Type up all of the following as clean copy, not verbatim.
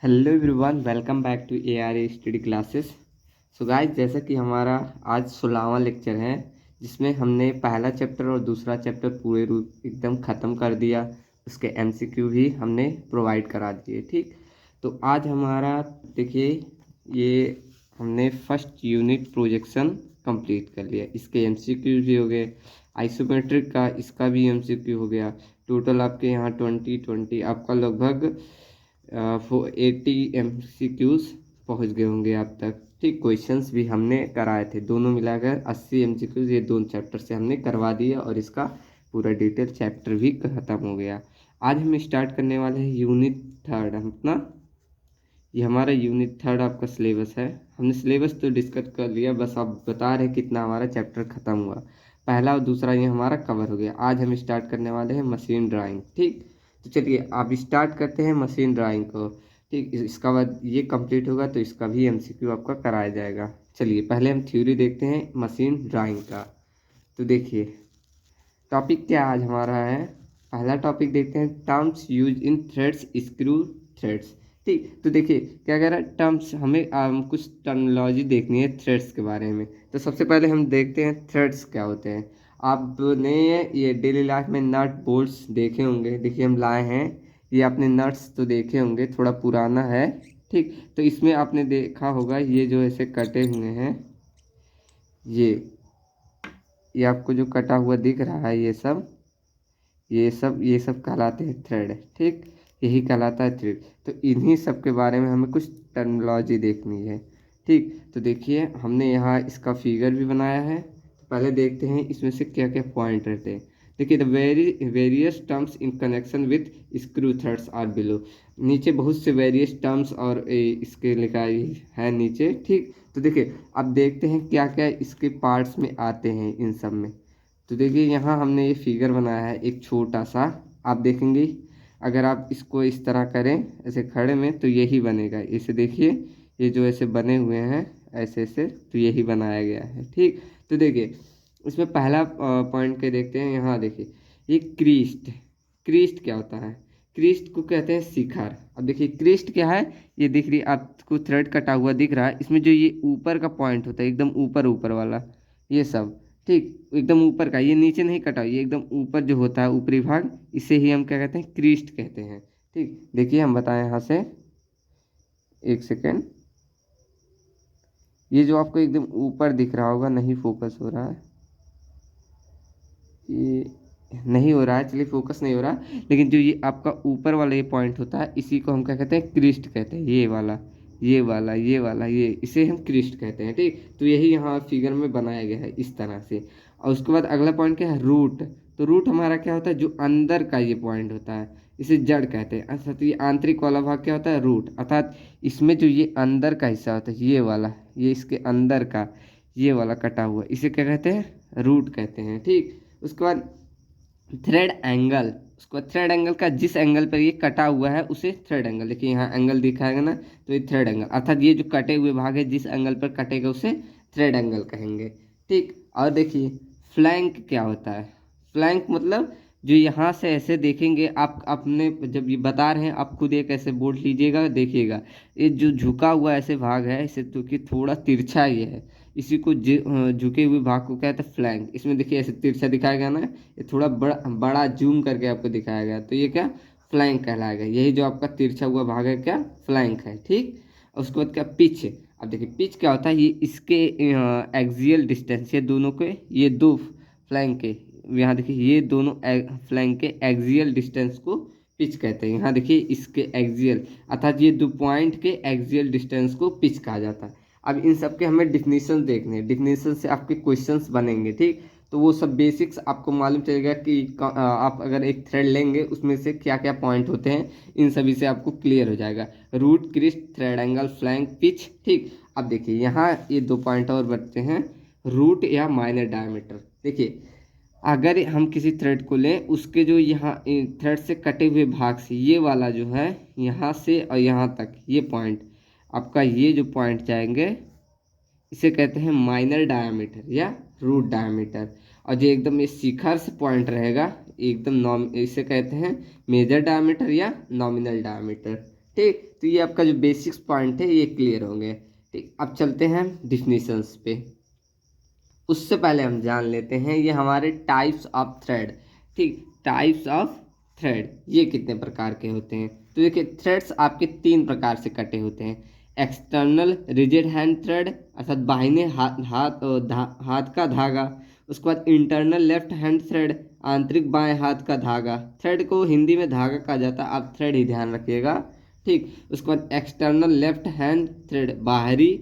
Hello everyone, welcome back to ARA study classes. So guys, जैसा कि हमारा आज 16वां लेक्चर है जिसमें हमने पहला चैप्टर और दूसरा चैप्टर पूरे रूप एकदम ख़त्म कर दिया। उसके MCQ भी हमने प्रोवाइड करा दिए। ठीक, तो आज हमारा देखिए, ये हमने फर्स्ट यूनिट प्रोजेक्शन कंप्लीट कर लिया। इसके MCQ भी हो गए, आइसोमेट्रिक का इसका भी MCQ हो गया। टोटल आपके यहाँ 20 आपका लगभग 80 MCQs पहुँच गए होंगे आप तक। ठीक, क्वेश्चंस भी हमने कराए थे, दोनों मिलाकर 80 MCQs ये दोनों चैप्टर से हमने करवा दिया और इसका पूरा डिटेल चैप्टर भी ख़त्म हो गया। आज हम स्टार्ट करने वाले हैं यूनिट थर्ड अपना। ये हमारा यूनिट थर्ड आपका सिलेबस है। हमने सिलेबस तो डिस्कस कर लिया, बस आप बता रहे कितना हमारा चैप्टर ख़त्म हुआ। पहला और दूसरा ये हमारा कवर हो गया। आज हम स्टार्ट करने वाले हैं मशीन ड्राइंग। ठीक, तो चलिए आप स्टार्ट करते हैं मशीन ड्राइंग को। ठीक, इसका बाद ये कंप्लीट होगा तो इसका भी MCQ आपका कराया जाएगा। चलिए पहले हम थ्योरी देखते हैं मशीन ड्राइंग का। तो देखिए टॉपिक क्या आज हमारा है। पहला टॉपिक देखते हैं, terms use in threads, screw threads. ठीक, तो देखिए क्या कह रहा है, टर्म्स हमें कुछ टर्मिनोलॉजी देखनी है थ्रेड्स के बारे में। तो सबसे पहले हम देखते हैं थ्रेड्स क्या होते हैं। आपने ये डेली लाइफ में नट बोल्ट्स देखे होंगे। देखिए हम लाए हैं, ये आपने नट्स तो देखे होंगे, थोड़ा पुराना है। ठीक, तो इसमें आपने देखा होगा ये जो ऐसे कटे हुए हैं, ये आपको जो कटा हुआ दिख रहा है, ये सब कहलाते हैं थ्रेड। ठीक, यही कहलाता है थ्रेड। तो इन्हीं सब के बारे में हमें कुछ टर्मिनोलॉजी देखनी है। ठीक, तो देखिए हमने यहाँ इसका फिगर भी बनाया है। तो पहले देखते हैं इसमें से क्या क्या पॉइंट रहते हैं। देखिए, the various terms in connection with screw threads are below. नीचे बहुत से वेरियस टर्म्स और इसके लिखा है नीचे। ठीक, तो देखिए अब देखते हैं क्या क्या इसके पार्ट्स में आते हैं इन सब में। तो देखिए यहाँ हमने ये फिगर बनाया है एक छोटा सा। आप देखेंगे अगर आप इसको इस तरह करें ऐसे खड़े में तो यही बनेगा। इसे देखिए, ये जो ऐसे बने हुए हैं ऐसे ऐसे, तो यही बनाया गया है। ठीक, तो देखिए इसमें पहला पॉइंट के देखते हैं। यहाँ देखिए ये क्रीस्ट, क्रीस्ट क्या होता है? क्रीस्ट को कहते हैं शिखर। अब देखिए क्रीस्ट क्या है, ये दिख रही आपको थ्रेड कटा हुआ दिख रहा है, इसमें जो ये ऊपर का पॉइंट होता है एकदम ऊपर ऊपर वाला, ये सब। ठीक, एकदम ऊपर का, ये नीचे नहीं कटा, ये एकदम ऊपर जो होता है ऊपरी भाग, इसे ही हम क्या कहते हैं, क्रीस्ट कहते हैं। ठीक, देखिए हम बताएं यहाँ से, एक सेकेंड। ये जो आपको एकदम ऊपर दिख रहा होगा, नहीं फोकस हो रहा है, ये नहीं हो रहा है, चलिए फोकस नहीं हो रहा, लेकिन जो ये आपका ऊपर वाला ये पॉइंट होता है इसी को हम क्या कहते हैं, क्रिस्ट कहते हैं। ये वाला, ये वाला, ये वाला, ये इसे हम क्रिस्ट कहते हैं। ठीक, तो यही यहाँ फिगर में बनाया गया है इस तरह से। और उसके बाद अगला पॉइंट क्या है, रूट। तो रूट हमारा क्या होता है, जो अंदर का ये पॉइंट होता है इसे जड़ कहते हैं। अर्थात ये आंतरिक वाला भाग क्या होता है, रूट। अर्थात इसमें जो ये अंदर का हिस्सा होता है, ये वाला, ये इसके अंदर का ये वाला कटा हुआ, इसे क्या कहते हैं, रूट कहते हैं। ठीक, उसके बाद थ्रेड एंगल, उसको थ्रेड एंगल का जिस एंगल पर ये कटा हुआ है उसे थ्रेड एंगल, देखिए यहाँ एंगल दिखाएगा ना, तो ये थ्रेड एंगल, अर्थात ये जो कटे हुए भाग है जिस एंगल पर कटेगा उसे थ्रेड एंगल कहेंगे। ठीक, और देखिए फ्लैंक क्या होता है। फ्लैंक मतलब जो यहाँ से ऐसे देखेंगे आप, अपने जब ये बता रहे हैं आप खुद एक ऐसे बोर्ड लीजिएगा, देखिएगा ये जो झुका हुआ ऐसे भाग है इसे, तो कि थोड़ा तिरछा ये है, इसी को झुके हुए भाग को कहते हैं फ्लैंक। इसमें देखिए ऐसे तिरछा दिखाया गया ना, ये थोड़ा बड़ा बड़ा जूम करके आपको दिखाया गया, तो ये क्या, फ्लैंक कहलाएगा। यही जो आपका तिरछा हुआ भाग है क्या, फ्लैंक है। ठीक, उसके बाद क्या, पिच। अब देखिए पिच क्या होता है, ये इसके एक्सियल डिस्टेंस, ये दोनों के, ये दो फ्लैंक के, यहाँ देखिए ये दोनों फ्लैंक के एक्सियल डिस्टेंस को पिच कहते हैं। यहाँ देखिए इसके एक्सियल, अर्थात ये दो पॉइंट के एक्सियल डिस्टेंस को पिच कहा जाता है। अब इन सब के हमें डिफिनीशन देखने हैं, डिफिनीशन से आपके क्वेश्चंस बनेंगे। ठीक, तो वो सब बेसिक्स आपको मालूम चलेगा कि आप अगर एक थ्रेड लेंगे उसमें से क्या क्या पॉइंट होते हैं, इन सभी से आपको क्लियर हो जाएगा। Root, crest, thread angle, flank, pitch. ठीक, अब देखिए यहाँ ये दो पॉइंट और बचते हैं, रूट या माइनर डायमीटर। देखिए अगर हम किसी थ्रेड को लें, उसके जो यहाँ थ्रेड से कटे हुए भाग से ये वाला जो है, यहाँ से और यहाँ तक ये पॉइंट, आपका ये जो पॉइंट जाएंगे इसे कहते हैं माइनर डायमीटर या रूट डायमीटर। और जो एकदम ये शिखर से पॉइंट रहेगा एकदम इसे कहते हैं मेजर डायमीटर या नॉमिनल डायमीटर। ठीक, तो ये आपका जो बेसिक्स पॉइंट है ये क्लियर होंगे। ठीक, अब चलते हैं डिफिनीशंस पे। उससे पहले हम जान लेते हैं ये हमारे टाइप्स ऑफ थ्रेड। ठीक, टाइप्स ऑफ थ्रेड ये कितने प्रकार के होते हैं। तो देखिए थ्रेड्स आपके 3 प्रकार से कटे होते हैं। एक्सटर्नल रिजिड हैंड थ्रेड अर्थात बाहिने हाथ का धागा। उसके बाद इंटरनल लेफ्ट हैंड थ्रेड, आंतरिक बाएं हाथ का धागा। थ्रेड को हिंदी में धागा कहा जाता है, आप थ्रेड ही ध्यान रखिएगा। ठीक, उसके बाद एक्सटर्नल लेफ्ट हैंड थ्रेड, बाहरी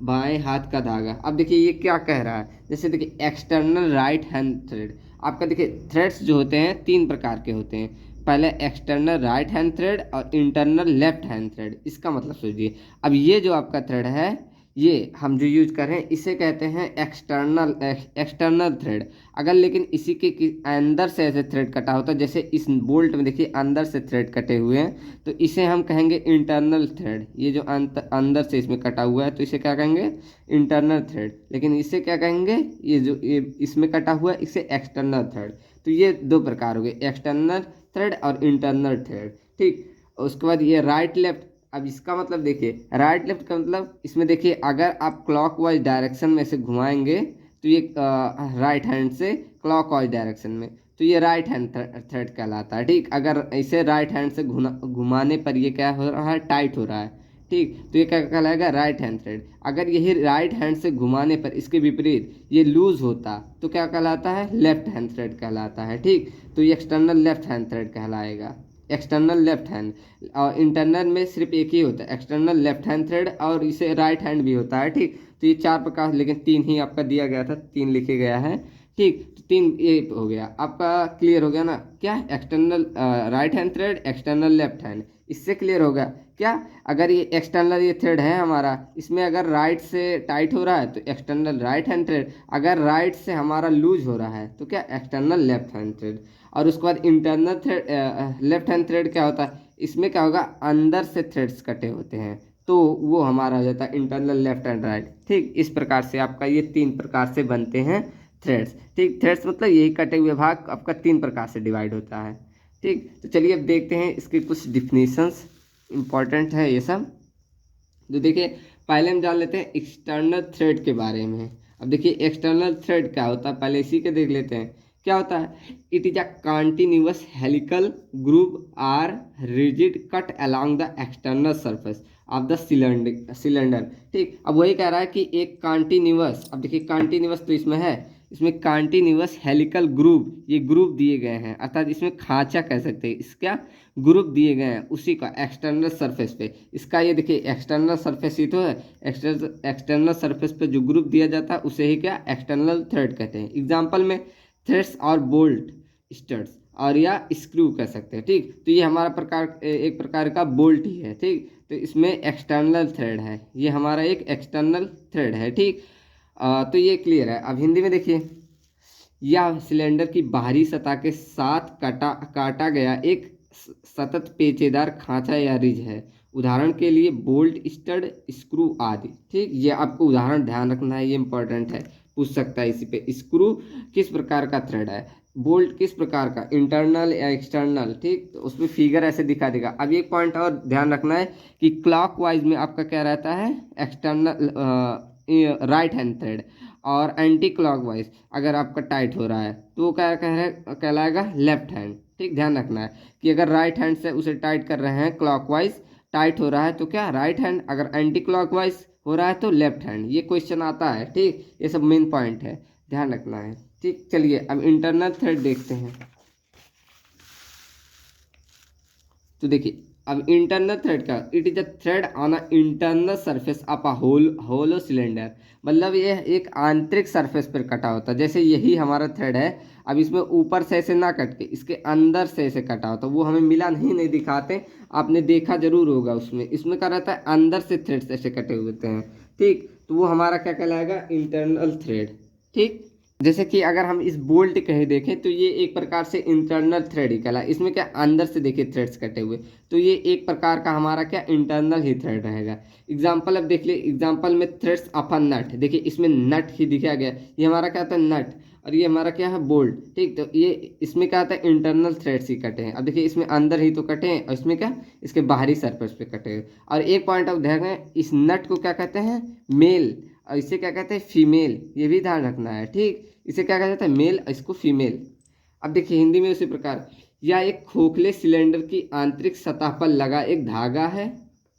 बाएं हाथ का धागा। अब देखिए ये क्या कह रहा है, जैसे देखिए एक्सटर्नल राइट हैंड थ्रेड। आपका देखिए थ्रेड्स जो होते हैं 3 प्रकार के होते हैं। पहले एक्सटर्नल राइट हैंड थ्रेड और इंटरनल लेफ्ट हैंड थ्रेड। इसका मतलब सोचिए, अब ये जो आपका थ्रेड है ये हम जो यूज कर रहे हैं इसे कहते हैं एक्सटर्नल थ्रेड। अगर लेकिन इसी के अंदर से ऐसे थ्रेड कटा होता है, जैसे इस बोल्ट में देखिए अंदर से थ्रेड कटे हुए हैं, तो इसे हम कहेंगे इंटरनल थ्रेड। ये जो अंदर से इसमें कटा हुआ है तो इसे क्या कहेंगे, इंटरनल थ्रेड। लेकिन इसे क्या कहेंगे, ये इसमें कटा हुआ है इसे एक्सटर्नल थ्रेड। तो ये 2 प्रकार हो गए, एक्सटर्नल थ्रेड और इंटरनल थ्रेड। ठीक, उसके बाद ये राइट लेफ्ट। अब इसका मतलब देखिए राइट लेफ्ट का मतलब, इसमें देखिए अगर आप क्लॉकवाइज डायरेक्शन में से घुमाएंगे तो ये राइट हैंड से क्लॉकवाइज डायरेक्शन में, तो ये राइट हैंड थ्रेड कहलाता है। ठीक, अगर इसे राइट हैंड से घुमाने पर ये क्या हो रहा है, टाइट हो रहा है। ठीक, तो ये क्या कहलाएगा, राइट हैंड थ्रेड। अगर यही राइट हैंड से घुमाने पर इसके विपरीत ये लूज होता तो क्या कहलाता है, लेफ्ट हैंड थ्रेड कहलाता है। ठीक, तो ये एक्सटर्नल लेफ्ट हैंड थ्रेड कहलाएगा, एक्सटर्नल लेफ्ट हैंड। और इंटरनल में सिर्फ एक ही होता है, एक्सटर्नल लेफ्ट हैंड थ्रेड, और इसे राइट हैंड भी होता है। ठीक, तो ये 4 प्रकार, लेकिन 3 ही आपका दिया गया था, 3 लिखे गया है। ठीक, तो 3 ये हो गया आपका, क्लियर हो गया ना, क्या external right hand thread, external left hand, इससे क्लियर हो गया क्या। अगर ये एक्सटर्नल ये थ्रेड है हमारा, इसमें अगर राइट से टाइट हो रहा है तो एक्सटर्नल राइट हैंड थ्रेड, अगर राइट से हमारा लूज हो रहा है तो क्या, एक्सटर्नल लेफ्ट हैंड थ्रेड। और उसके बाद internal thread left hand thread क्या होता है, इसमें क्या होगा, अंदर से थ्रेड्स कटे होते हैं, तो वो हमारा हो जाता है इंटरनल लेफ्ट एंड राइट। ठीक, इस प्रकार से आपका ये 3 प्रकार से बनते हैं थ्रेड्स। ठीक, थ्रेड्स मतलब यही कटे हुए भाग आपका 3 प्रकार से डिवाइड होता है। ठीक, तो चलिए अब देखते हैं इसके कुछ डिफिनीशंस, इंपॉर्टेंट है ये सब। तो देखिए पहले हम जान लेते हैं एक्सटर्नल थ्रेड के बारे में। अब देखिए एक्सटर्नल थ्रेड क्या होता है, पहले इसी के देख लेते हैं क्या होता है। It is a continuous helical groove or rigid cut along the external surface of the cylinder. ठीक, अब वही कह रहा है कि एक कंटिन्यूअस, अब देखिए कंटिन्यूअस तो इसमें है, इसमें कंटिन्यूअस हेलिकल ग्रूव, ये ग्रूव दिए गए हैं, अर्थात इसमें खांचा कह सकते हैं, इसका ग्रुप दिए गए हैं उसी का एक्सटर्नल सरफेस पे। इसका ये देखिए एक्सटर्नल सरफेस ही तो है, एक्सटर्नल सरफेस पे जो ग्रुप दिया जाता है उसे ही क्या, एक्सटर्नल थ्रेड कहते हैं। एग्जांपल में थ्रेड्स और बोल्ट, स्टड्स और या स्क्रू कह सकते हैं। ठीक, तो ये हमारा एक प्रकार का बोल्ट ही है। ठीक, तो इसमें एक्सटर्नल थ्रेड है, ये हमारा एक एक्सटर्नल थ्रेड है। ठीक, तो ये क्लियर है। अब हिंदी में देखिए, यह सिलेंडर की बाहरी सतह के साथ काटा गया एक सतत पेचेदार खांचा या रिज है, उदाहरण के लिए बोल्ट, स्टड, स्क्रू आदि। ठीक, ये आपको उदाहरण ध्यान रखना है, ये इंपॉर्टेंट है, पूछ सकता है इसी पे। स्क्रू किस प्रकार का थ्रेड है, बोल्ट किस प्रकार का, इंटरनल या एक्सटर्नल। ठीक, तो उसमें फिगर ऐसे दिखा देगा। अब एक पॉइंट और ध्यान रखना है कि क्लॉकवाइज में आपका क्या रहता है, एक्सटर्नल राइट हैंड थ्रेड, और एंटी क्लॉकवाइज अगर आपका टाइट हो रहा है तो वो क्या कहलाएगा, लेफ्ट हैंड। ठीक, ध्यान रखना है कि अगर राइट हैंड से उसे टाइट कर रहे हैं, क्लॉकवाइज टाइट हो रहा है तो क्या, राइट हैंड, अगर एंटी क्लॉकवाइज हो रहा है तो लेफ्ट हैंड। ये क्वेश्चन आता है। ठीक, ये सब मेन पॉइंट है, ध्यान रखना है। ठीक, चलिए अब इंटरनल थ्रेड देखते हैं। तो देखिए अब इंटरनल थ्रेड का, it is a thread on a internal surface of a hollow cylinder, मतलब ये एक आंतरिक सरफेस पर कटा होता है। जैसे यही हमारा थ्रेड है, अब इसमें ऊपर से ऐसे ना कट के इसके अंदर से ऐसे कटा होता है, वो हमें मिला नहीं दिखाते, आपने देखा जरूर होगा। उसमें इसमें क्या रहता है, अंदर से थ्रेड्स ऐसे कटे हुए होते हैं। ठीक, तो वो हमारा क्या कहलाएगा, इंटरनल थ्रेड। ठीक, जैसे कि अगर हम इस बोल्ट कहीं देखें तो ये एक प्रकार से इंटरनल थ्रेड ही कहला, इसमें क्या अंदर से देखिए थ्रेड्स कटे हुए, तो ये एक प्रकार का हमारा क्या, इंटरनल ही थ्रेड रहेगा। एग्जाम्पल अब देख लिए, एग्जाम्पल में थ्रेड्स ऑफ अ नट, देखिए इसमें नट ही दिखाया गया, ये हमारा क्या होता है, नट। और ये हमारा क्या है बोल्ट, ठीक। तो ये इसमें क्या आता है इंटरनल थ्रेड्स ही कटे हैं। अब देखिए इसमें अंदर ही तो कटे हैं और इसमें क्या इसके बाहरी सरफेस पे कटे हैं। और एक पॉइंट ऑफ ध्यान है, इस नट को क्या कहते हैं मेल और इसे क्या कहते हैं फीमेल, ये भी ध्यान रखना है, ठीक। इसे क्या कहते हैं मेल और इसको फीमेल। अब देखिए हिंदी में उसी प्रकार, यह एक खोखले सिलेंडर की आंतरिक सतह पर लगा एक धागा है,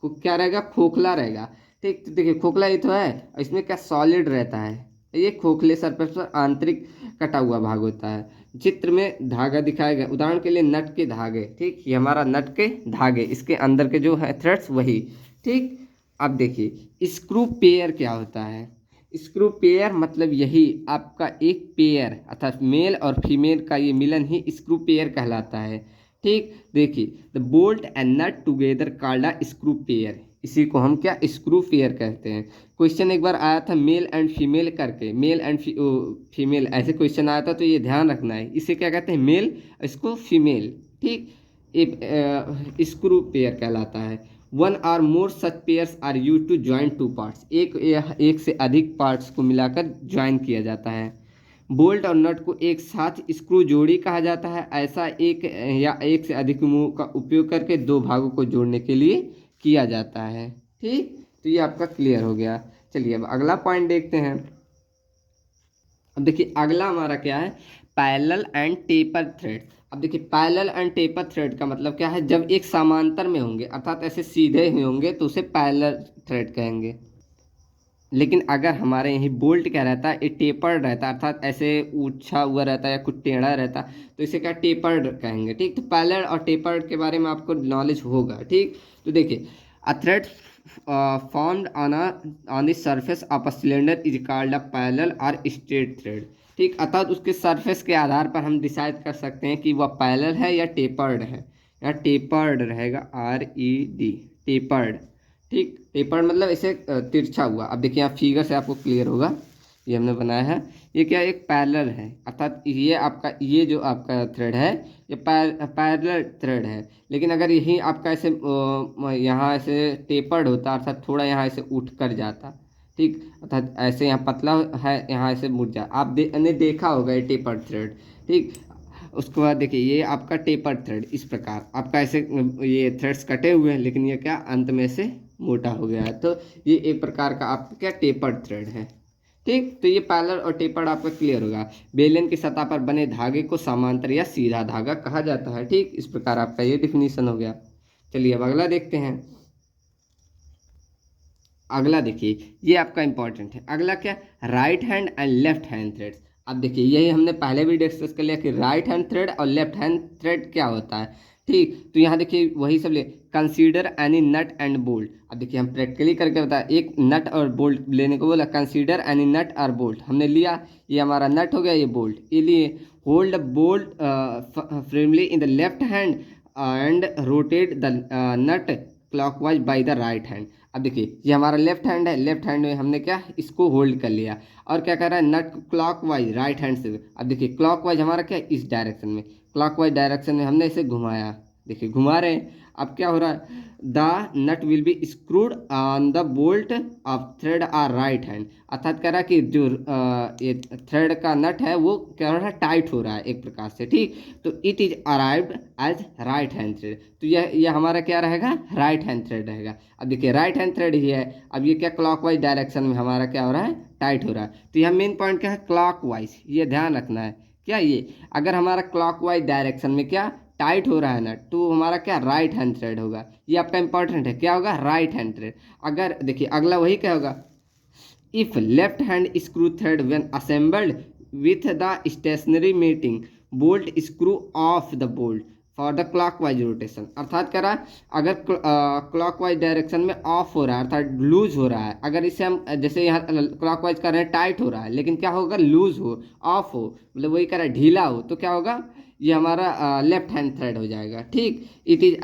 क्या रहेगा खोखला रहेगा, ठीक। तो देखिए खोखला ये तो है और इसमें क्या सॉलिड रहता है, ये खोखले सरफेस पर आंतरिक कटा हुआ भाग होता है। चित्र में धागा दिखाया गया, उदाहरण के लिए नट के धागे, ठीक। ये हमारा नट के धागे, इसके अंदर के जो है थ्रेड्स वही, ठीक। अब देखिए स्क्रू पेयर क्या होता है। स्क्रू पेयर मतलब यही आपका एक पेयर अर्थात मेल और फीमेल का ये मिलन ही स्क्रू पेयर कहलाता है, ठीक। देखिए the bolt and nut together called a screw pair, इसी को हम क्या स्क्रू पेयर कहते हैं। क्वेश्चन एक बार आया था मेल एंड फीमेल करके, मेल एंड फीमेल ऐसे क्वेश्चन आया था, तो ये ध्यान रखना है, इसे क्या कहते हैं मेल, इसको फीमेल, ठीक। एक स्क्रू पेयर कहलाता है। One or more such pairs are use to join two parts, एक से अधिक पार्ट्स को मिलाकर ज्वाइन किया जाता है। बोल्ट और नट को एक साथ स्क्रू जोड़ी कहा जाता है, ऐसा एक या एक से अधिक मूव का उपयोग करके दो भागों को जोड़ने के लिए किया जाता है, ठीक। तो ये आपका क्लियर हो गया। चलिए अब अगला पॉइंट देखते हैं। अब देखिए अगला हमारा क्या है पैरेलल एंड टेपर थ्रेड। अब देखिए पैरेलल एंड टेपर थ्रेड का मतलब क्या है, जब एक समांतर में होंगे अर्थात ऐसे सीधे हुए होंगे तो उसे पैरेलल थ्रेड कहेंगे। लेकिन अगर हमारे यही बोल्ट क्या रहता है, ये टेपर्ड रहता है अर्थात ऐसे ऊंचा हुआ रहता है या कुछ टेढ़ा रहता है, तो इसे क्या टेपर्ड कहेंगे, ठीक। तो पैरेलल और टेपर्ड के बारे में आपको नॉलेज होगा, ठीक। तो देखिए a thread formed on the surface of a cylinder is called a parallel और स्ट्रेट थ्रेड, ठीक। अर्थात उसके सरफेस के आधार पर हम डिसाइड कर सकते हैं कि वह पैरेलल है या टेपर्ड है, या टेपर्ड रहेगा RED टेपर्ड, ठीक। टेपर्ड मतलब इसे तिरछा हुआ। अब देखिए यहाँ फिगर से आपको क्लियर होगा, ये हमने बनाया है, ये क्या एक पैरेलल है अर्थात ये आपका ये जो आपका थ्रेड है ये पैरेलल थ्रेड है। लेकिन अगर यही आपका ऐसे यहाँ ऐसे टेपर्ड होता अर्थात थोड़ा यहाँ ऐसे उठ कर जाता, ठीक। अर्थात ऐसे यहाँ पतला है यहाँ ऐसे मुड़ जा, आप ने देखा होगा ये टेपर्ड थ्रेड, ठीक। उसके बाद देखिए ये आपका टेपर थ्रेड, इस प्रकार आपका ऐसे ये थ्रेड्स कटे हुए हैं लेकिन ये क्या अंत में से मोटा हो गया है, तो ये एक प्रकार का आपका क्या टेपर्ड थ्रेड है, ठीक। तो ये पैरेलल और टेपर्ड आपका क्लियर होगा। बेलन की सतह पर बने धागे को समांतर या सीधा धागा कहा जाता है, ठीक। इस प्रकार आपका ये डिफिनीशन हो गया। चलिए अब अगला देखते हैं। अगला देखिए ये आपका इंपॉर्टेंट है, अगला क्या right hand and left hand threads. अब देखिए यही हमने पहले भी डिस्कस कर लिया कि राइट हैंड थ्रेड और लेफ्ट हैंड थ्रेड क्या होता है, ठीक। तो यहाँ देखिए वही सब ले consider any nut and bolt. अब देखिए हम प्रैक्टिकली करके बताया, एक नट और बोल्ट लेने को बोला, कंसीडर एनी नट और बोल्ट हमने लिया, ये हमारा नट हो गया, ये बोल्ट, ये लिए hold bolt firmly in the left hand and rotate the nut clockwise by the right hand. अब देखिए ये हमारा लेफ्ट हैंड है, लेफ्ट हैंड में हमने क्या इसको होल्ड कर लिया और क्या कर रहा है नट क्लॉकवाइज राइट हैंड से। अब देखिए क्लॉकवाइज हमारा क्या इस डायरेक्शन में, क्लॉकवाइज डायरेक्शन में हमने इसे घुमाया, देखिए घुमा रहे हैं। अब क्या हो रहा है the nut will be screwed on the bolt of thread or right hand, अर्थात कह रहा है कि जो ये थ्रेड का नट है वो क्या हो रहा है टाइट हो रहा है एक प्रकार से, ठीक। तो it is arrived as right hand thread, तो यह हमारा क्या रहेगा राइट हैंड थ्रेड रहेगा। अब देखिए राइट हैंड थ्रेड ही है, अब ये क्या क्लॉकवाइज डायरेक्शन में हमारा क्या हो रहा है टाइट हो रहा है। तो यह मेन पॉइंट क्या है क्लॉकवाइज, ये ध्यान रखना है क्या, ये अगर हमारा क्लॉकवाइज डायरेक्शन में क्या टाइट हो रहा है ना तो हमारा क्या राइट हैंड थ्रेड होगा, ये आपका इंपॉर्टेंट है, क्या होगा राइट हैंड थ्रेड। अगर देखिए अगला वही क्या होगा if left hand screw thread when assembled with the stationary mating bolt screw off the bolt for the clockwise rotation, अर्थात कह रहा है अगर क्लॉकवाइज डायरेक्शन में ऑफ हो रहा है अर्थात लूज हो रहा है, अगर इसे हम जैसे यहाँ क्लॉकवाइज कर रहे हैं टाइट हो रहा है लेकिन क्या होगा लूज हो ऑफ हो मतलब वही कह रहा है ढीला हो, तो क्या होगा ये हमारा लेफ्ट हैंड थ्रेड हो जाएगा, ठीक। It is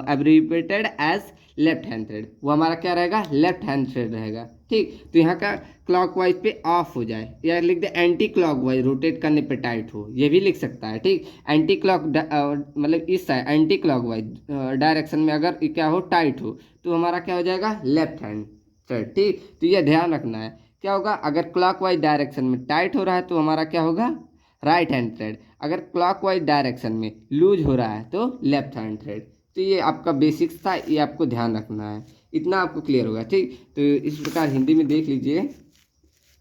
abbreviated as left hand thread, वो हमारा क्या रहेगा लेफ्ट हैंड थ्रेड रहेगा, ठीक। तो यहाँ का क्लॉकवाइज पे ऑफ हो जाए या लिख दे एंटी क्लॉकवाइज रोटेट करने पे टाइट हो, ये भी लिख सकता है, ठीक। एंटी क्लॉक मतलब इस साइड एंटी क्लॉकवाइज डायरेक्शन में अगर क्या हो टाइट हो तो हमारा क्या हो जाएगा लेफ्ट हैंड थ्रेड, ठीक। तो ये ध्यान रखना है क्या होगा, अगर क्लॉकवाइज डायरेक्शन में टाइट हो रहा है तो हमारा क्या होगा, राइट हैंड थ्रेड। अगर क्लॉकवाइज डायरेक्शन में लूज हो रहा है तो लेफ्ट हैंड थ्रेड। तो ये आपका बेसिक्स था, ये आपको ध्यान रखना है, इतना आपको क्लियर होगा। ठीक, तो इस प्रकार हिंदी में देख लीजिए,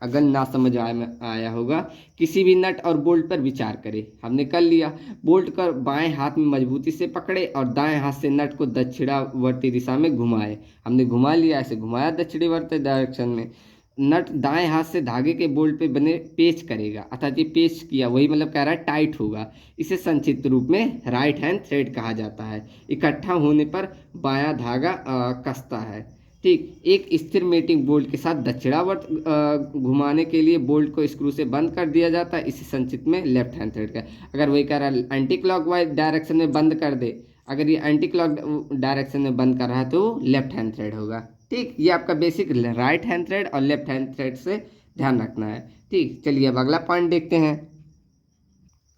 अगर ना समझ आया होगा। किसी भी नट और बोल्ट पर विचार करें। हमने कर लिया, बोल्ट कर बाएं हाथ में मजबूती से पकड़े और दाएं हाथ से नट को दक्षिणावर्ती दिशा में घुमाए। हमने घुमा लिया, ऐसे घुमाया दक्षिणावर्ती डायरेक्शन में। नट दाएं हाथ से धागे के बोल्ट पे बने पेच करेगा, अर्थात ये पेच किया, वही मतलब कह रहा है टाइट होगा। इसे संक्षिप्त रूप में राइट हैंड थ्रेड कहा जाता है। इकट्ठा होने पर बायां धागा कसता है। ठीक, एक स्थिर मेटिंग बोल्ट के साथ दक्षिणावर्त घुमाने के लिए बोल्ट को स्क्रू से बंद कर दिया जाता है, इसे संक्षिप्त में लेफ्ट हैंड थ्रेड का। अगर वही कह रहा है एंटी क्लॉकवाइज डायरेक्शन में बंद कर दे, अगर ये एंटी क्लॉक डायरेक्शन में बंद कर रहा है तो लेफ्ट हैंड थ्रेड होगा। ठीक, ये आपका बेसिक राइट हैंड थ्रेड और लेफ्ट हैंड थ्रेड से ध्यान रखना है। ठीक, चलिए अब अगला पॉइंट देखते हैं।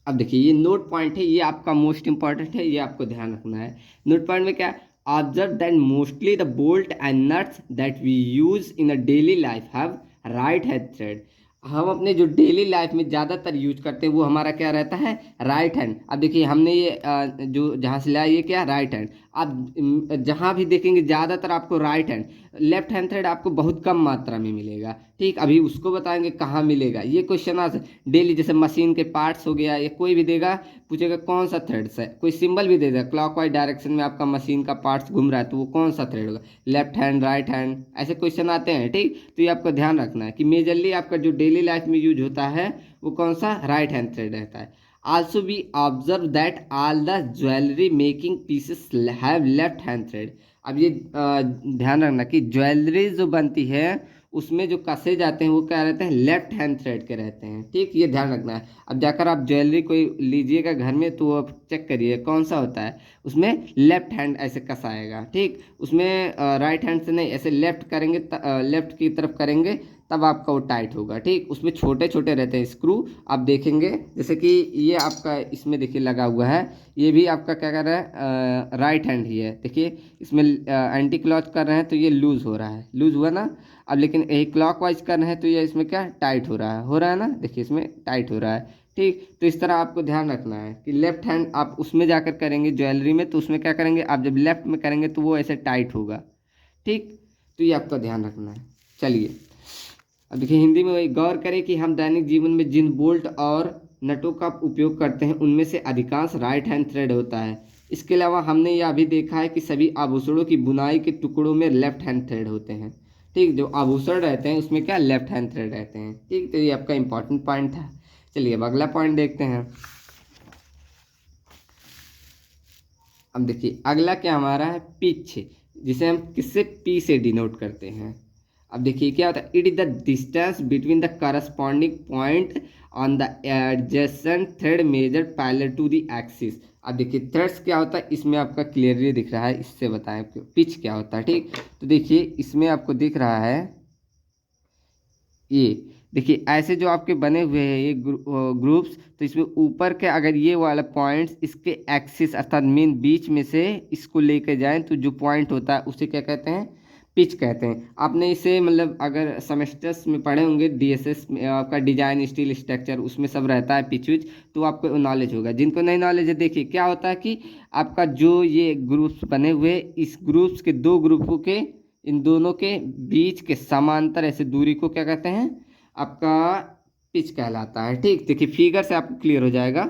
अब देखिए ये नोट पॉइंट है, ये आपका मोस्ट इंपॉर्टेंट है, ये आपको ध्यान रखना है। नोट पॉइंट में क्या है, observe that mostly the bolt and nuts that we use in a daily life have right hand thread. हम अपने जो डेली लाइफ में ज़्यादातर यूज करते हैं वो हमारा क्या रहता है, राइट हैंड। अब देखिए हमने ये जो जहाँ से लाया ये क्या, राइट हैंड। आप जहाँ भी देखेंगे ज़्यादातर आपको right hand, left hand thread आपको बहुत कम मात्रा में मिलेगा। ठीक, अभी उसको बताएंगे कहाँ मिलेगा। ये क्वेश्चन आज डेली, जैसे मशीन के पार्ट्स हो गया, ये कोई भी देगा, पूछेगा कौन सा थ्रेड है, कोई सिंबल भी दे देगा, क्लॉकवाइज डायरेक्शन में आपका मशीन का पार्ट्स घूम रहा है तो वो कौन सा थ्रेड होगा, लेफ्ट हैंड राइट हैंड, ऐसे क्वेश्चन आते हैं। ठीक, तो ये आपको ध्यान रखना है कि मेजरली आपका जो डेली लाइफ में यूज होता है वो कौन सा, राइट हैंड थ्रेड रहता है। Also be observe that all the jewellery making pieces have left hand thread. अब ये ध्यान रखना कि ज्वेलरी जो बनती है उसमें जो कसे जाते हैं वो क्या रहते हैं, लेफ्ट हैंड थ्रेड के रहते हैं। ठीक, ये ध्यान रखना है। अब जाकर आप ज्वेलरी कोई लीजिएगा घर में तो आप चेक करिए कौन सा होता है, उसमें लेफ्ट हैंड ऐसे कसाएगा। ठीक, उसमें राइट हैंड से नहीं, ऐसे लेफ्ट करेंगे, लेफ्ट की तरफ करेंगे तब आपका वो टाइट होगा। ठीक, उसमें छोटे छोटे रहते हैं स्क्रू, आप देखेंगे जैसे कि ये आपका इसमें देखिए लगा हुआ है, ये भी आपका क्या कर रहा है, राइट हैंड ही है। देखिए इसमें एंटी क्लॉच कर रहे हैं तो ये लूज हो रहा है, लूज हुआ ना। अब लेकिन यही क्लॉक वाइज कर रहे हैं तो ये इसमें क्या टाइट हो रहा है, ना, देखिए इसमें टाइट हो रहा है। ठीक, तो इस तरह आपको ध्यान रखना है कि लेफ्ट हैंड आप उसमें जाकर करेंगे ज्वेलरी में तो उसमें क्या करेंगे, आप जब लेफ्ट में करेंगे तो वो ऐसे टाइट होगा। ठीक, तो ये आपका ध्यान रखना है। चलिए अब देखिए हिंदी में वही, गौर करें कि हम दैनिक जीवन में जिन बोल्ट और नटों का उपयोग करते हैं उनमें से अधिकांश राइट हैंड थ्रेड होता है। इसके अलावा हमने यह भी देखा है कि सभी आभूषणों की बुनाई के टुकड़ों में लेफ्ट हैंड थ्रेड होते हैं। ठीक, जो आभूषण रहते हैं उसमें क्या लेफ्ट हैंड थ्रेड रहते हैं। ठीक, तो ये आपका इंपॉर्टेंट पॉइंट था। चलिए अब अगला पॉइंट देखते हैं। अब देखिए अगला क्या हमारा है, पिच, जिसे हम किससे, पी से डिनोट करते हैं। अब देखिए क्या होता है, it is the distance between the corresponding point on the adjacent thread measure parallel to the axis. अब देखिए थ्रेड्स क्या होता है, इसमें आपका क्लियरली दिख रहा है, इससे बताएं पिच क्या होता है। ठीक, तो देखिए इसमें आपको दिख रहा है, ये देखिए ऐसे जो आपके बने हुए हैं ये ग्रुप्स, तो इसमें ऊपर के अगर ये वाला पॉइंट्स इसके एक्सिस अर्थात मेन बीच में से इसको लेके जाएं तो जो पॉइंट होता है उसे क्या कहते हैं, पिच कहते हैं। आपने इसे मतलब अगर सेमेस्टर्स में पढ़े होंगे, डीएसएस में आपका डिजाइन स्टील स्ट्रक्चर, उसमें सब रहता है पिच विच, तो आपको नॉलेज होगा। जिनको नहीं नॉलेज है, देखिए क्या होता है कि आपका जो ये ग्रुप्स बने हुए, इस ग्रुप्स के दो ग्रुपों के, इन दोनों के बीच के समांतर ऐसे दूरी को क्या कहते हैं, आपका पिच कहलाता है। ठीक, देखिए फिगर से आपको क्लियर हो जाएगा।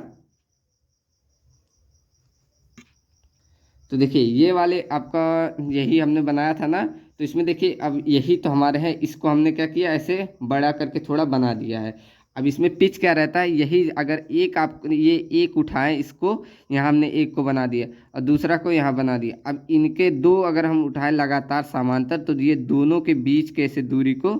तो देखिए ये वाले आपका यही हमने बनाया था ना, तो इसमें देखिए अब यही तो हमारे हैं, इसको हमने क्या किया, ऐसे बड़ा करके थोड़ा बना दिया है। अब इसमें पिच क्या रहता है, यही अगर एक आप ये एक उठाएं, इसको यहाँ हमने एक को बना दिया और दूसरा को यहाँ बना दिया। अब इनके दो अगर हम उठाएं लगातार समांतर तो ये दोनों के बीच के ऐसे दूरी को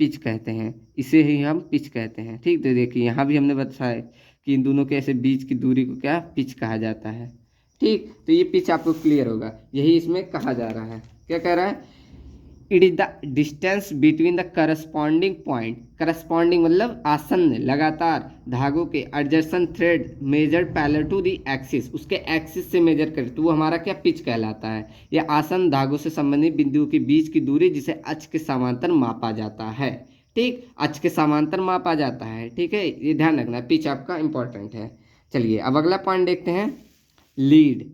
पिच कहते हैं, इसे ही हम पिच कहते हैं। ठीक, तो देखिए यहाँ भी हमने बताया कि इन दोनों के ऐसे बीच की दूरी को क्या पिच कहा जाता है। ठीक, तो ये पिच आपको क्लियर होगा, यही इसमें कहा जा रहा है। क्या कह रहा है, it is the distance between the corresponding point, corresponding मतलब आसन्न लगातार धागों के, adjacent thread measure parallel to the axis, उसके एक्सिस से मेजर करे तो वो हमारा क्या पिच कहलाता है। यह आसन्न धागों से संबंधित बिंदुओं के बीच की दूरी जिसे अक्ष के समांतर मापा जाता है। ठीक, अक्ष के समांतर मापा जाता है। ठीक है, ये ध्यान रखना, पिच आपका इंपॉर्टेंट है। चलिए अब अगला पॉइंट देखते हैं, लीड।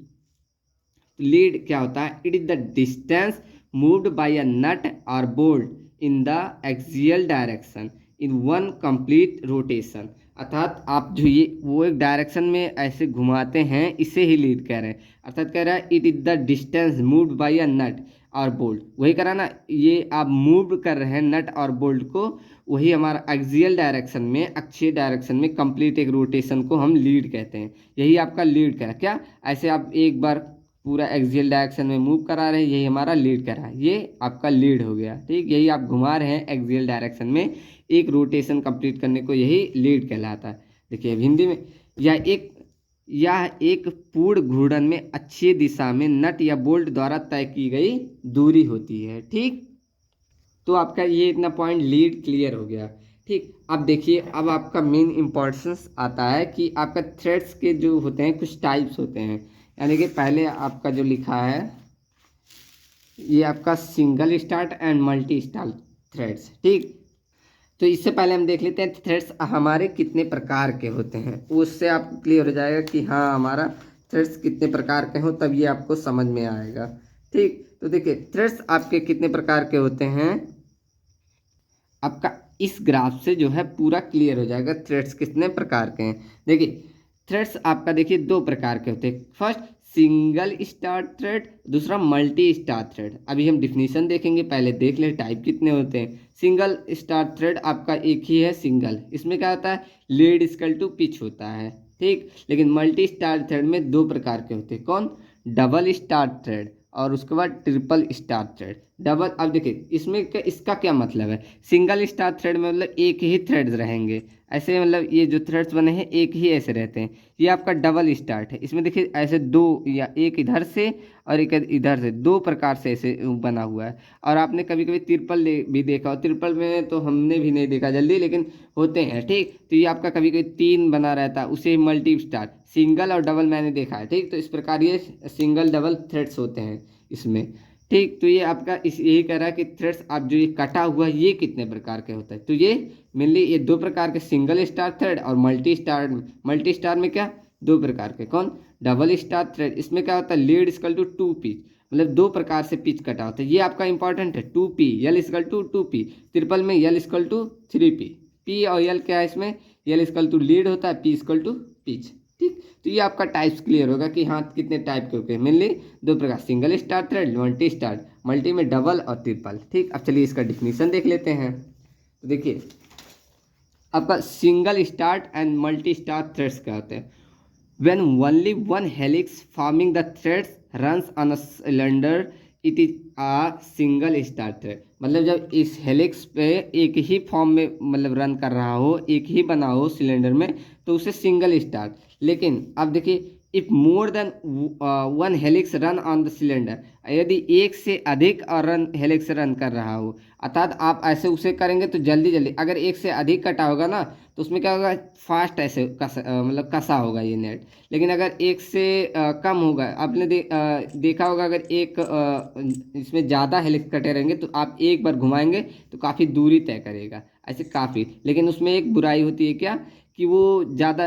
लीड क्या होता है? It is the distance moved by a nut और bolt in the axial direction in one complete rotation. अर्थात आप जो ये वो एक डायरेक्शन में ऐसे घुमाते हैं, इसे ही लीड कह रहे हैं। अर्थात कह रहा है it is the distance moved by a nut और बोल्ट, वही करा ना, ये आप मूव कर रहे हैं नट और बोल्ट को, वही हमारा एक्सियल डायरेक्शन में, अक्षीय डायरेक्शन में कंप्लीट एक रोटेशन को हम लीड कहते हैं। यही आपका लीड करा। क्या ऐसे आप एक बार पूरा एक्सियल डायरेक्शन में मूव करा रहे हैं, यही हमारा लीड करा है, ये आपका लीड हो गया। ठीक, यही आप घुमा रहे हैं एक्सियल डायरेक्शन में एक रोटेशन कंप्लीट करने को, यही लीड कहलाता है। देखिए अब हिंदी में, यह एक पूर्ण घूर्णन में अक्षीय दिशा में नट या बोल्ट द्वारा तय की गई दूरी होती है। ठीक, तो आपका ये इतना पॉइंट लीड क्लियर हो गया। ठीक, अब देखिए, अब आपका मेन इंपॉर्टेंस आता है कि आपका थ्रेड्स के जो होते हैं कुछ टाइप्स होते हैं। यानी कि पहले आपका जो लिखा है, ये आपका single start and multi start threads. ठीक, तो इससे पहले हम देख लेते हैं थ्रेड्स हमारे कितने प्रकार के होते हैं, उससे आपको क्लियर हो जाएगा कि हाँ हमारा थ्रेड्स कितने प्रकार के हो, तब ये आपको समझ में आएगा। ठीक, तो देखिए थ्रेड्स आपके कितने प्रकार के होते हैं, आपका इस ग्राफ से जो है पूरा क्लियर हो जाएगा थ्रेड्स कितने प्रकार के हैं। देखिए थ्रेड्स आपका देखिए दो प्रकार के होते हैं, फर्स्ट सिंगल स्टार थ्रेड, दूसरा मल्टी स्टार थ्रेड। अभी हम डिफिनीशन देखेंगे, पहले देख ले टाइप कितने होते हैं। सिंगल स्टार थ्रेड आपका एक ही है, सिंगल, इसमें क्या होता है, लीड इक्वल टू पिच होता है। ठीक, लेकिन मल्टी स्टार थ्रेड में दो प्रकार के होते हैं, कौन, डबल स्टार थ्रेड और उसके बाद ट्रिपल स्टार थ्रेड। डबल, अब देखिए इसमें इसका क्या मतलब है, सिंगल स्टार थ्रेड में मतलब एक ही थ्रेड्स रहेंगे, ऐसे मतलब ये जो थ्रेड्स बने हैं एक ही ऐसे रहते हैं। ये आपका डबल स्टार्ट है, इसमें देखिए ऐसे दो, या एक इधर से और एक इधर से, दो प्रकार से ऐसे बना हुआ है। और आपने कभी कभी ट्रिपल भी देखा हो, ट्रिपल में तो हमने भी नहीं देखा जल्दी, लेकिन होते हैं। ठीक, तो ये आपका कभी कभी तीन बना रहता है, उसे मल्टी स्टार, सिंगल और डबल मैंने देखा है। ठीक, तो इस प्रकार ये सिंगल डबल थ्रेड्स होते हैं इसमें। ठीक, तो ये आपका इस यही कह रहा है कि थ्रेड्स आप जो ये कटा हुआ है ये कितने प्रकार के होता है, तो ये मेनली ये दो प्रकार के, सिंगल स्टार थ्रेड और मल्टी स्टार। मल्टी स्टार में क्या, दो प्रकार के, कौन, डबल स्टार थ्रेड, इसमें क्या होता है, lead equal to two pitch, मतलब दो प्रकार से पिच कटा होता है, ये आपका इंपॉर्टेंट है। Two P, L equal to two P, triple में L equal to three P, P और यल क्या है इसमें, यल इक्वल टू लीड होता है, पी इक्वल टू पिच। ठीक, तो ये आपका टाइप्स क्लियर होगा कि हाँ कितने टाइप के होते हैं, मेनली दो प्रकार, single star thread, multi star, multi में डबल और ट्रिपल। ठीक, अब चलिए इसका डिफिनीशन देख लेते हैं। तो देखिए आपका single start and multi star threads क्या होते हैं, when only one helix forming the threads runs on a cylinder it is a single star thread। मतलब जब इस हेलिक्स पे एक ही फॉर्म में मतलब रन कर रहा हो, एक ही बना हो सिलेंडर में, तो उसे सिंगल स्टार। लेकिन अब देखिए if more than one helix run on the cylinder, यदि एक से अधिक और रन हेलिक्स रन कर रहा हो, अर्थात आप ऐसे उसे करेंगे तो जल्दी जल्दी, अगर एक से अधिक कटा होगा ना तो उसमें क्या होगा, फास्ट ऐसे मतलब कसा होगा ये नेट। लेकिन अगर एक से कम होगा, आपने देखा होगा अगर एक इसमें ज़्यादा हेलिक्स कटे रहेंगे तो आप एक बार घुमाएंगे तो काफ़ी दूरी तय करेगा, ऐसे काफ़ी। लेकिन उसमें एक बुराई होती है क्या, कि वो ज़्यादा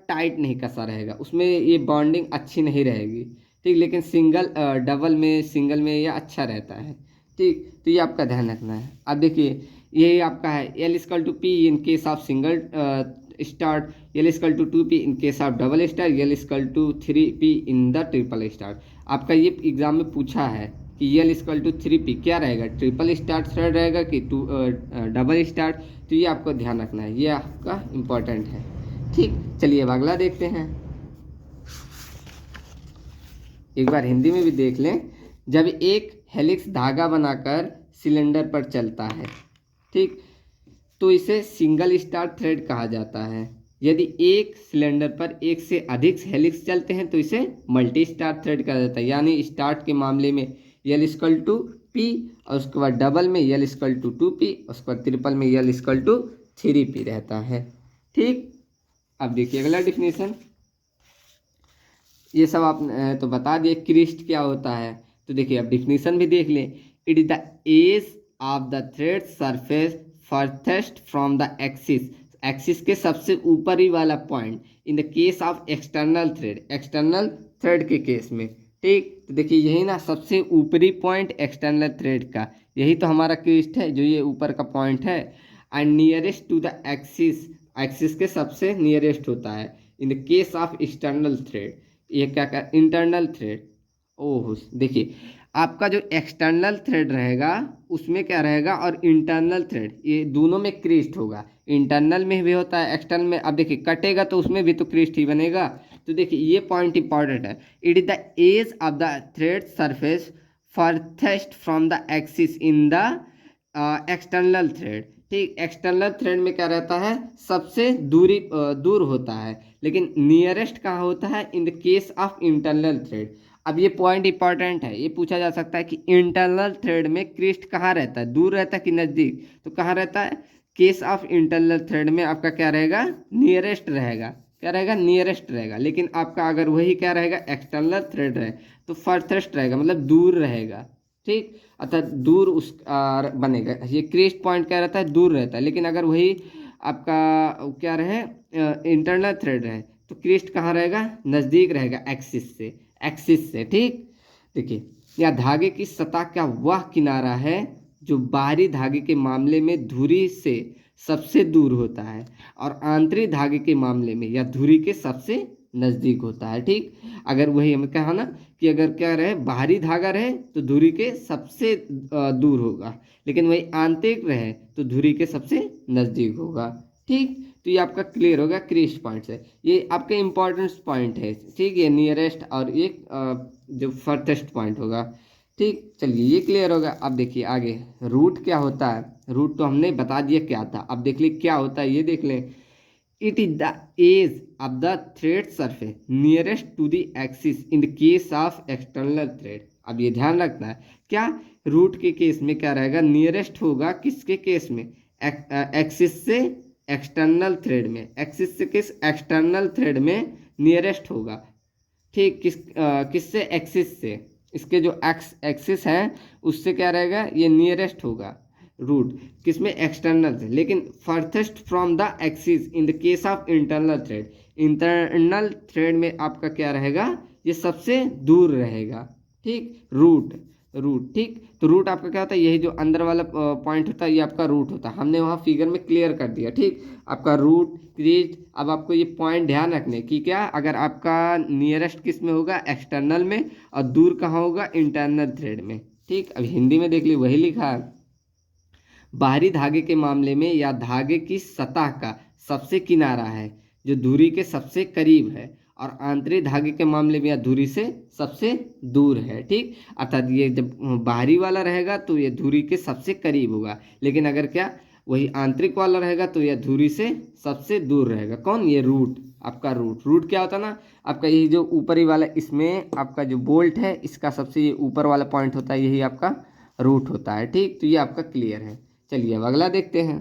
टाइट नहीं कसा रहेगा, उसमें ये बॉन्डिंग अच्छी नहीं रहेगी। ठीक, लेकिन सिंगल में ये अच्छा रहता है। ठीक, तो ये आपका ध्यान रखना है। अब देखिए ये आपका है L equal to P in case of single start, L equal to two P in case of double star, L equal to three P in the triple star. आपका ये एग्जाम में पूछा है कि L equal to three P क्या रहेगा, triple star thread रहेगा कि डबल स्टार, तो ये आपको ध्यान रखना है, ये आपका इम्पोर्टेंट है। ठीक, चलिए अब अगला देखते हैं, एक बार हिंदी में भी देख लें। जब एक हेलिक्स धागा बनाकर सिलेंडर पर चलता है, ठीक, तो इसे सिंगल स्टार थ्रेड कहा जाता है। यदि एक सिलेंडर पर एक से अधिक हेलिक्स चलते हैं तो इसे मल्टी स्टार थ्रेड कहा जाता है। यानी स्टार्ट के मामले में यल इक्वल टू पी, और उसके बाद डबल में L equal to two P, उसके बाद ट्रिपल में L equal to three P रहता है। ठीक, अब देखिए अगला डिफिनेशन, ये सब आप तो बता दिए। क्रिस्ट क्या होता है, तो देखिए अब डिफिनेशन भी देख लें। It is the edge of the thread surface farthest from the axis, axis के सबसे ऊपरी वाला point in the case of external thread, external thread के केस में। ठीक, तो देखिए यही ना सबसे ऊपरी पॉइंट एक्सटर्नल थ्रेड का, यही तो हमारा क्रिस्ट है, जो ये ऊपर का पॉइंट है। And nearest to the axis, axis के सबसे नियरेस्ट होता है in the case of external thread. ये क्या इंटरनल थ्रेड। ओह देखिए, आपका जो एक्सटर्नल थ्रेड रहेगा उसमें क्या रहेगा, और इंटरनल थ्रेड, ये दोनों में क्रिस्ट होगा। इंटरनल में भी होता है, एक्सटर्नल में। अब देखिए कटेगा तो उसमें भी तो क्रिस्ट ही बनेगा। तो देखिए ये पॉइंट इंपॉर्टेंट है। It is the edge of the thread surface farthest from the axis in the external thread. ठीक, एक्सटर्नल थ्रेड में क्या रहता है, सबसे दूर होता है, लेकिन नियरेस्ट कहाँ होता है, in the case of internal thread. अब ये पॉइंट इंपॉर्टेंट है, ये पूछा जा सकता है कि इंटरनल थ्रेड में क्रिस्ट कहाँ रहता है, दूर रहता है कि नज़दीक, तो कहाँ रहता है, केस ऑफ इंटरनल थ्रेड में आपका क्या रहेगा, नियरेस्ट रहेगा। क्या रहेगा, नियरेस्ट रहेगा। लेकिन आपका अगर वही क्या रहेगा, एक्सटर्नल थ्रेड रहे तो फर्थेस्ट रहेगा, मतलब दूर रहेगा। ठीक, अर्थात दूर उस बनेगा। ये क्रिस्ट पॉइंट क्या रहता है, दूर रहता है। लेकिन अगर वही आपका क्या रहे, इंटरनल थ्रेड रहे, तो क्रिस्ट कहाँ रहेगा, नज़दीक रहेगा एक्सिस से, एक्सिस से। ठीक, देखिए या धागे की सतह का वह किनारा है जो बाहरी धागे के मामले में धुरी से सबसे दूर होता है और आंतरिक धागे के मामले में या धुरी के सबसे नज़दीक होता है। ठीक, अगर वही हमें कहा ना कि अगर क्या रहे, बाहरी धागा रहे तो धुरी के सबसे दूर होगा, लेकिन वही आंतरिक रहे तो धुरी के सबसे नज़दीक होगा। ठीक, तो ये आपका क्लियर होगा क्रिस्ट पॉइंट से। ये आपके इंपॉर्टेंट पॉइंट है। ठीक, ये नियरेस्ट और ये जो फर्थेस्ट पॉइंट होगा। ठीक, चलिए ये क्लियर होगा। अब देखिए आगे रूट क्या होता है। रूट तो हमने बता दिया क्या था, अब देख लीजिए क्या होता है, ये देख लें। It is the edge of the thread surface nearest to the axis in the case of external thread. अब ये ध्यान रखना है, क्या रूट के केस में क्या रहेगा, नियरेस्ट होगा किसके केस में, एक्सिस से एक्सटर्नल थ्रेड में, एक्सिस से किस एक्सटर्नल थ्रेड में नियरेस्ट होगा। ठीक, किससे, एक्सिस से, इसके जो एक्सिस है उससे क्या रहेगा, ये नियरेस्ट होगा रूट किसमें, एक्सटर्नल से। लेकिन farthest from the axis in the case of internal thread, internal thread में आपका क्या रहेगा, ये सबसे दूर रहेगा। ठीक, रूट, ठीक, तो रूट आपका क्या होता है, यही जो अंदर वाला पॉइंट होता है ये आपका रूट होता है। हमने वहाँ फिगर में क्लियर कर दिया। ठीक, आपका रूट क्रिस्ट। अब आपको ये पॉइंट ध्यान रखने कि क्या, अगर आपका नियरेस्ट किस में होगा, एक्सटर्नल में, और दूर कहाँ होगा, इंटरनल थ्रेड में। ठीक, अब हिंदी में देख ली वही लिखा है, बाहरी धागे के मामले में या धागे की सतह का सबसे किनारा है जो धुरी के सबसे करीब है और आंतरिक धागे के मामले में या धुरी से सबसे दूर है। ठीक, अर्थात ये जब बाहरी वाला रहेगा तो ये धुरी के सबसे करीब होगा, लेकिन अगर क्या वही आंतरिक वाला रहेगा तो यह धुरी से सबसे दूर रहेगा। कौन, ये रूट, आपका रूट। रूट क्या होता है ना, आपका यही जो ऊपरी वाला, इसमें आपका जो बोल्ट है इसका सबसे ये ऊपर वाला पॉइंट होता है, यही आपका रूट होता है। ठीक, तो ये आपका क्लियर है। चलिए अब अगला देखते हैं।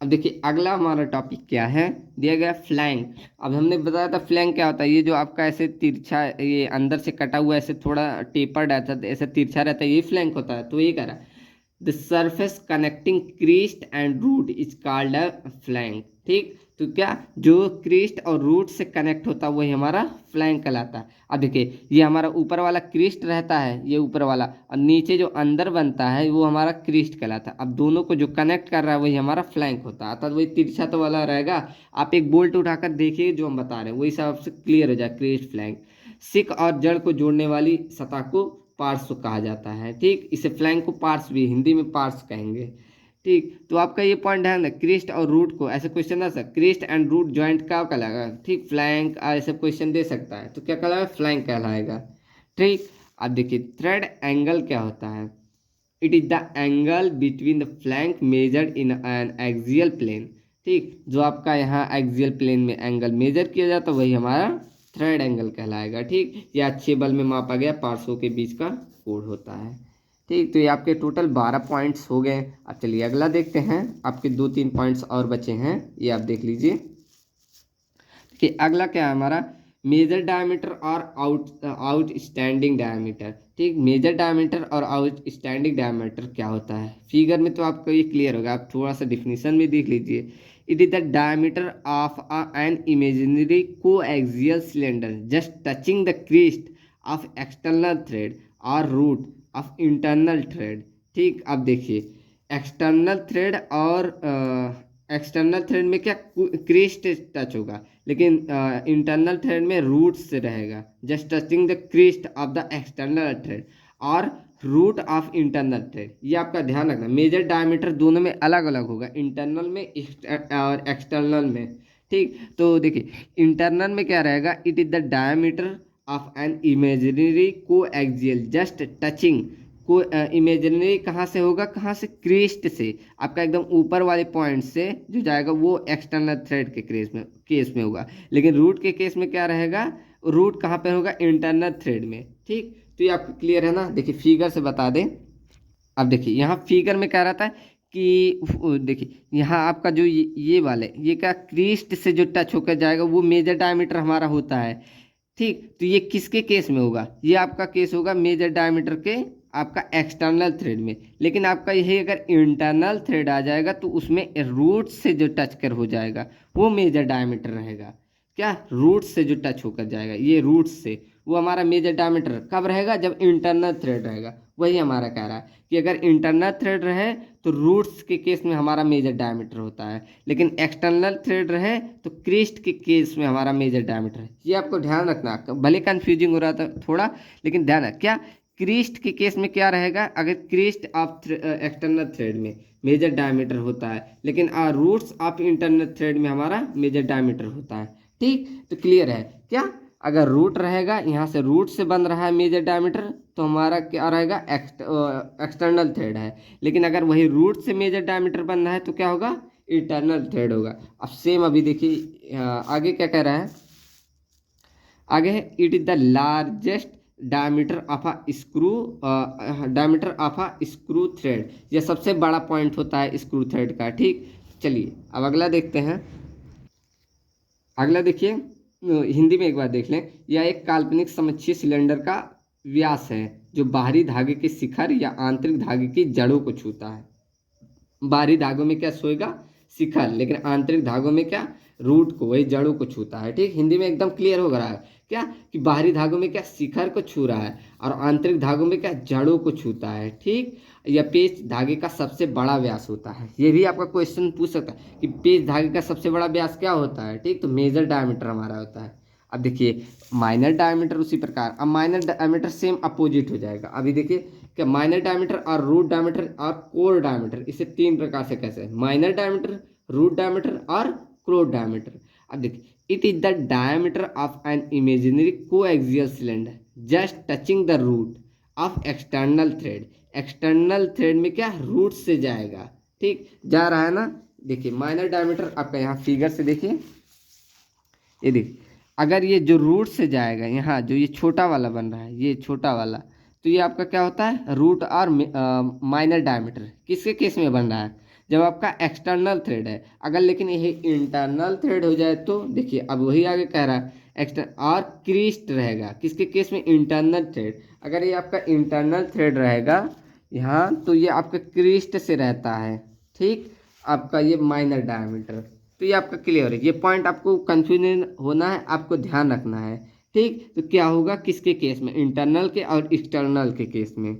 अब देखिए अगला हमारा टॉपिक क्या है, दिया गया फ्लैंक। अब हमने बताया था फ्लैंक क्या होता है, ये जो आपका ऐसे तिरछा, ये अंदर से कटा हुआ ऐसे थोड़ा टेपर रहता है, ऐसे तिरछा रहता है, ये फ्लैंक होता है। तो ये कह रहा है the surface connecting crest and root is called a flank. ठीक, तो क्या जो क्रीस्ट और रूट से कनेक्ट होता है वही हमारा फ्लैंक कहलाता है। अब देखिए ये हमारा ऊपर वाला क्रीस्ट रहता है, ये ऊपर वाला, और नीचे जो अंदर बनता है वो हमारा क्रीस्ट कहलाता है। अब दोनों को जो कनेक्ट कर रहा है वही हमारा फ्लैंक होता है, अर्थात वही तिरछा तो वाला रहेगा। आप एक बोल्ट उठाकर देखिए जो हम बता रहे हैं वही सब आपसे क्लियर हो जाए। क्रीस्ट, फ्लैंक, सिक और जड़ को जोड़ने वाली सतह को पार्श्व कहा जाता है। ठीक, इसे फ्लैंक को पार्श्व भी हिंदी में पार्श्व कहेंगे। ठीक, तो आपका ये पॉइंट है ना, क्रिस्ट और रूट को ऐसे क्वेश्चन आ सकता, क्रिस्ट एंड रूट जॉइंट क्या कहलाएगा। ठीक, फ्लैंक ऐसे क्वेश्चन दे सकता है, तो क्या कहलाएगा, फ्लैंक कहलाएगा। ठीक, अब देखिए थ्रेड एंगल क्या होता है। It is the angle between the flank measured in an axial plane. ठीक, जो आपका यहाँ एक्सियल प्लेन में एंगल मेजर किया जाता है वही हमारा थ्रेड एंगल कहलाएगा। ठीक, यह अच्छे बल में मापा गया पार्श्वों के बीच का कोण होता है। ठीक, तो ये आपके टोटल 12 पॉइंट्स हो गए। अब चलिए अगला देखते हैं, आपके 2-3 पॉइंट्स और बचे हैं, ये आप देख लीजिए कि अगला क्या है हमारा, मेजर डायमीटर और आउटस्टैंडिंग डायमीटर। ठीक, मेजर डायमीटर और आउटस्टैंडिंग डायमीटर क्या होता है, फिगर में तो आपको ये क्लियर होगा, आप थोड़ा सा डिफिनीशन भी देख लीजिए। It is the diameter of an imaginary coaxial cylinder just touching the Crest of external thread और रूट ऑफ इंटरनल थ्रेड। ठीक, अब देखिए एक्सटर्नल थ्रेड और एक्सटर्नल थ्रेड में क्या क्रीस्ट टच होगा, लेकिन इंटरनल थ्रेड में रूट से रहेगा, just touching the Crest of the external thread और रूट ऑफ इंटरनल थ्रेड। ये आपका ध्यान रखना, मेजर डायमीटर दोनों में अलग अलग होगा, इंटरनल में और एक्सटर्नल में। ठीक, तो देखिए इंटरनल में क्या रहेगा, it is the diameter of an imaginary coaxial just touching. को इमेजिनरी कहाँ से होगा, कहाँ से, क्रीस्ट से, आपका एकदम ऊपर वाले पॉइंट से जो जाएगा वो एक्सटर्नल थ्रेड के केस में होगा। लेकिन रूट के केस में क्या रहेगा, रूट कहाँ पे होगा, इंटरनल थ्रेड में। ठीक, तो ये आपको क्लियर है ना। देखिए फिगर से बता दें, अब देखिए यहाँ फिगर में क्या रहता है कि देखिए यहाँ आपका जो ये वाले ये क्या क्रीस्ट से जो टच होकर जाएगा वो मेजर डायमीटर हमारा होता है। ठीक, तो ये किसके केस में होगा, ये आपका केस होगा मेजर डायमीटर के आपका एक्सटर्नल थ्रेड में। लेकिन आपका यही अगर इंटरनल थ्रेड आ जाएगा तो उसमें रूट से जो टच कर हो जाएगा वो मेजर डायमीटर रहेगा। क्या, रूट से जो टच होकर जाएगा ये रूट से, वो हमारा मेजर डायमीटर कब रहेगा, जब इंटरनल थ्रेड रहेगा। वही हमारा कह रहा है कि अगर इंटरनल थ्रेड रहे तो रूट्स के केस में हमारा मेजर डायमीटर होता है, लेकिन एक्सटर्नल थ्रेड रहे तो क्रीस्ट के केस में हमारा मेजर डायमीटर है। ये आपको ध्यान रखना, भले कंफ्यूजिंग हो रहा था थोड़ा, लेकिन ध्यान रख, क्या क्रीस्ट के केस में क्या रहेगा, अगर क्रीस्ट ऑफ एक्सटर्नल थ्रेड में मेजर डायमीटर होता है, लेकिन रूट्स ऑफ इंटरनल थ्रेड में हमारा मेजर डायमीटर होता है। ठीक, तो क्लियर है क्या, अगर रूट रहेगा, यहाँ से रूट से बन रहा है मेजर डायमीटर तो हमारा क्या रहेगा, एक्सटर्नल थ्रेड है। लेकिन अगर वही रूट से मेजर डायमीटर बन रहा है तो क्या होगा, इंटरनल थ्रेड होगा। अब सेम अभी देखिए आगे क्या कह रहा है, आगे है it is the largest diameter of a screw, diameter of a screw thread. यह सबसे बड़ा पॉइंट होता है स्क्रू थ्रेड का। ठीक, चलिए अब अगला देखते हैं। अगला देखिए हिंदी में एक बार देख लें। यह एक काल्पनिक समक्षीय सिलेंडर का व्यास है जो बाहरी धागे के शिखर या आंतरिक धागे की जड़ों को छूता है। बाहरी धागों में क्या सोएगा, शिखर, लेकिन आंतरिक धागों में क्या, रूट को, वही जड़ों को छूता है। ठीक, हिंदी में एकदम क्लियर हो रहा है क्या, कि बाहरी धागों में क्या शिखर को छू रहा है और आंतरिक धागों में क्या जड़ों को छूता है। ठीक, यह पेच धागे का सबसे बड़ा व्यास होता है। ये भी आपका क्वेश्चन पूछ सकता है कि पेच धागे का सबसे बड़ा व्यास क्या होता है। ठीक, तो मेजर डायमीटर हमारा होता है। अब देखिए माइनर डायमीटर उसी प्रकार, अब माइनर डायमीटर सेम अपोजिट हो जाएगा। अभी देखिए क्या, माइनर डायमीटर और रूट डायमीटर और कोर डायमीटर, इसे तीन प्रकार से कैसे है, माइनर डायमीटर, रूट डायमीटर और कोर डायमीटर। अब देखिए it is the diameter of an imaginary coaxial cylinder just touching the root of external thread. External thread में क्या, रूट से जाएगा। ठीक, जा रहा है ना। देखिए माइनर डायमीटर आपका यहाँ फिगर से देखिए, ये देखिए अगर ये जो रूट से जाएगा, यहाँ जो ये छोटा वाला बन रहा है, ये छोटा वाला, तो ये आपका क्या होता है, रूट और माइनर डायमीटर किसके केस में बन रहा है, जब आपका एक्सटर्नल थ्रेड है। अगर लेकिन ये इंटरनल थ्रेड हो जाए तो देखिए अब वही आगे कह रहा है और क्रीस्ट रहेगा किसके केस में, इंटरनल थ्रेड। अगर ये आपका इंटरनल थ्रेड रहेगा यहाँ तो ये आपका क्रीस्ट से रहता है। ठीक, आपका ये माइनर डायमीटर, तो ये आपका क्लियर है। ये पॉइंट आपको कंफ्यूजन होना है, आपको ध्यान रखना है। ठीक, तो क्या होगा किसके केस में, इंटरनल के और एक्सटर्नल के केस में।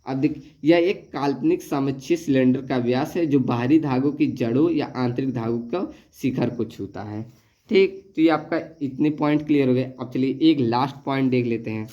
अब देख, यह एक काल्पनिक समक्षीय सिलेंडर का व्यास है जो बाहरी धागों की जड़ों या आंतरिक धागों का शिखर को छूता है। ठीक, तो ये आपका इतने पॉइंट क्लियर हो गए। अब चलिए एक लास्ट पॉइंट देख लेते हैं।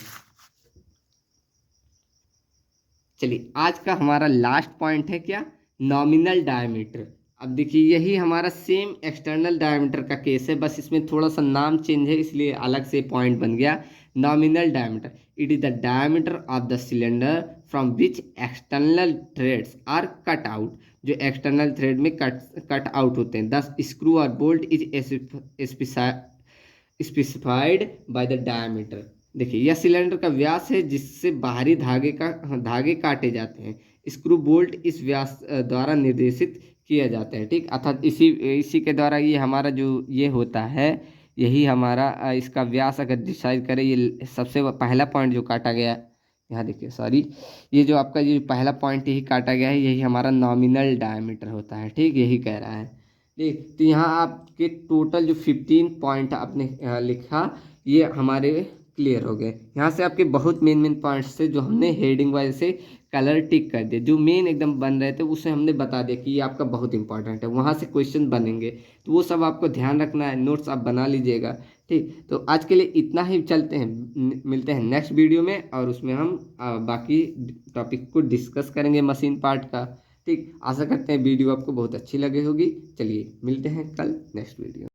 चलिए आज का हमारा लास्ट पॉइंट है क्या, नॉमिनल डायमीटर। अब देखिए यही हमारा सेम एक्सटर्नल डायमीटर का केस है, बस इसमें थोड़ा सा नाम चेंज है इसलिए अलग से पॉइंट बन गया। Nominal diameter, it is the diameter of the cylinder from which external threads are cut out. जो एक्सटर्नल थ्रेड में कट आउट होते हैं, दस स्क्रू और bolt is specified by the diameter. देखिए यह सिलेंडर का व्यास है जिससे बाहरी धागे काटे जाते हैं। स्क्रू बोल्ट इस व्यास द्वारा निर्देशित किया जाता है। ठीक, अर्थात इसी के द्वारा ये हमारा जो ये होता है, यही हमारा इसका व्यास अगर डिसाइड करें, ये सबसे पहला पॉइंट जो काटा गया है, यहाँ देखिए सॉरी, ये जो आपका ये पहला पॉइंट यही काटा गया है, यही हमारा नॉमिनल डायमीटर होता है। ठीक, यही कह रहा है। ठीक, तो यहाँ आपके टोटल जो 15 पॉइंट आपने लिखा, ये हमारे क्लियर हो गए। यहाँ से आपके बहुत मेन मेन पॉइंट्स थे जो हमने हेडिंग वाइज से कलर टिक कर दिए, जो मेन एकदम बन रहे थे उसे हमने बता दिया कि ये आपका बहुत इंपॉर्टेंट है, वहाँ से क्वेश्चन बनेंगे, तो वो सब आपको ध्यान रखना है, नोट्स आप बना लीजिएगा। ठीक, तो आज के लिए इतना ही, चलते हैं, मिलते हैं नेक्स्ट वीडियो में, और उसमें हम बाकी टॉपिक को डिस्कस करेंगे मशीन पार्ट का। ठीक, आशा करते हैं वीडियो आपको बहुत अच्छी लगी होगी। चलिए मिलते हैं कल नेक्स्ट वीडियो।